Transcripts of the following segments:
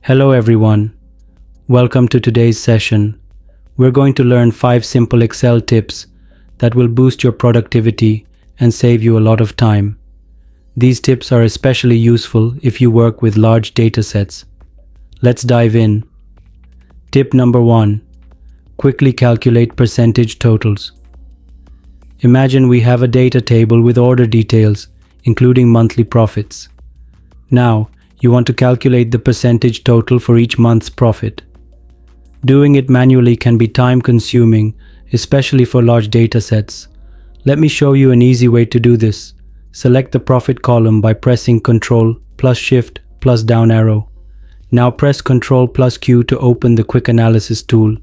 Hello everyone. Welcome to today's session. We're going to learn 5 simple Excel tips that will boost your productivity and save you a lot of time. These tips are especially useful if you work with large data sets. Let's dive in. Tip number 1. Quickly calculate percentage totals. Imagine we have a data table with order details, including monthly profits. Now, you want to calculate the percentage total for each month's profit. Doing it manually can be time-consuming, especially for large data sets. Let me show you an easy way to do this. Select the profit column by pressing Ctrl plus Shift plus down arrow. Now press Ctrl plus Q to open the Quick Analysis tool.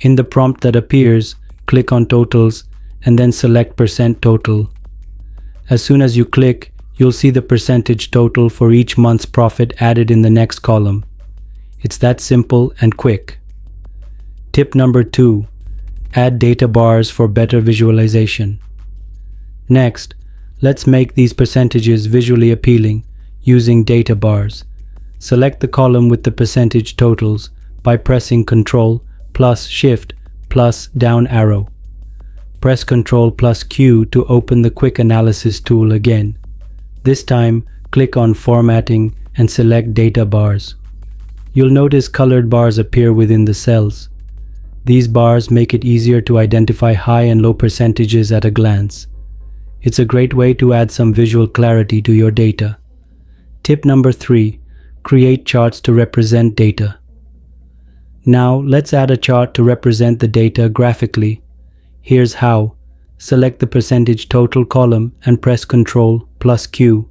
In the prompt that appears, click on Totals and then select Percent Total. As soon as you click, you'll see the percentage total for each month's profit added in the next column. It's that simple and quick. Tip number 2. Add data bars for better visualization. Next, let's make these percentages visually appealing using data bars. Select the column with the percentage totals by pressing Ctrl plus Shift plus down arrow. Press Ctrl plus Q to open the Quick Analysis tool again. This time, click on Formatting and select Data Bars. You'll notice colored bars appear within the cells. These bars make it easier to identify high and low percentages at a glance. It's a great way to add some visual clarity to your data. Tip number 3. Create charts to represent data. Now, let's add a chart to represent the data graphically. Here's how. Select the percentage total column and press Ctrl plus Q.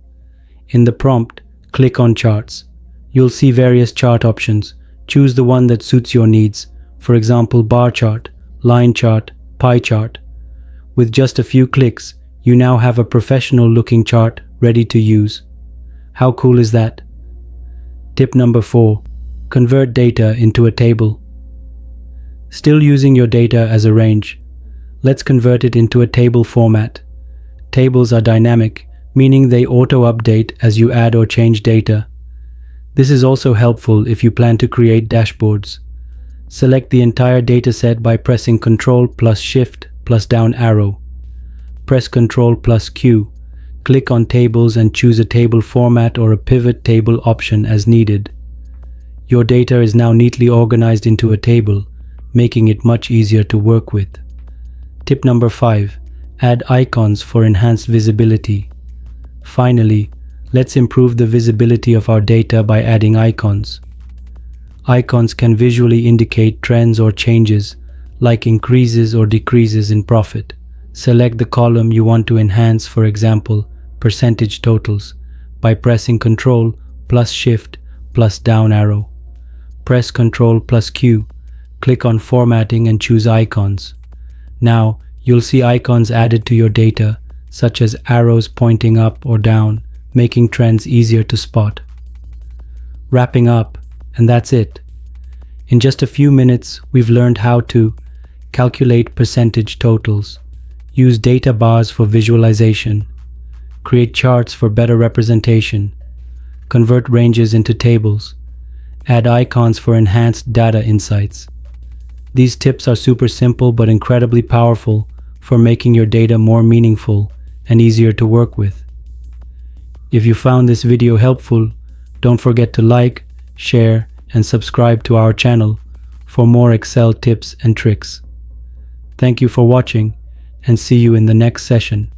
In the prompt, click on Charts. You'll see various chart options. Choose the one that suits your needs. For example, bar chart, line chart, pie chart. With just a few clicks, you now have a professional-looking chart ready to use. How cool is that? Tip number 4. Convert data into a table. Still using your data as a range, let's convert it into a table format. Tables are dynamic, meaning they auto-update as you add or change data. This is also helpful if you plan to create dashboards. Select the entire dataset by pressing Ctrl plus Shift plus down arrow. Press Ctrl plus Q. Click on Tables and choose a table format or a pivot table option as needed. Your data is now neatly organized into a table, making it much easier to work with. Tip number 5. Add icons for enhanced visibility. Finally, let's improve the visibility of our data by adding icons. Icons can visually indicate trends or changes, like increases or decreases in profit. Select the column you want to enhance, for example, percentage totals, by pressing Ctrl plus Shift plus down arrow. Press Ctrl plus Q. Click on Formatting and choose Icons. Now, you'll see icons added to your data, such as arrows pointing up or down, making trends easier to spot. Wrapping up, and that's it. In just a few minutes, we've learned how to calculate percentage totals, use data bars for visualization, create charts for better representation, convert ranges into tables, add icons for enhanced data insights. These tips are super simple but incredibly powerful for making your data more meaningful and easier to work with. If you found this video helpful, don't forget to like, share, and subscribe to our channel for more Excel tips and tricks. Thank you for watching, and see you in the next session.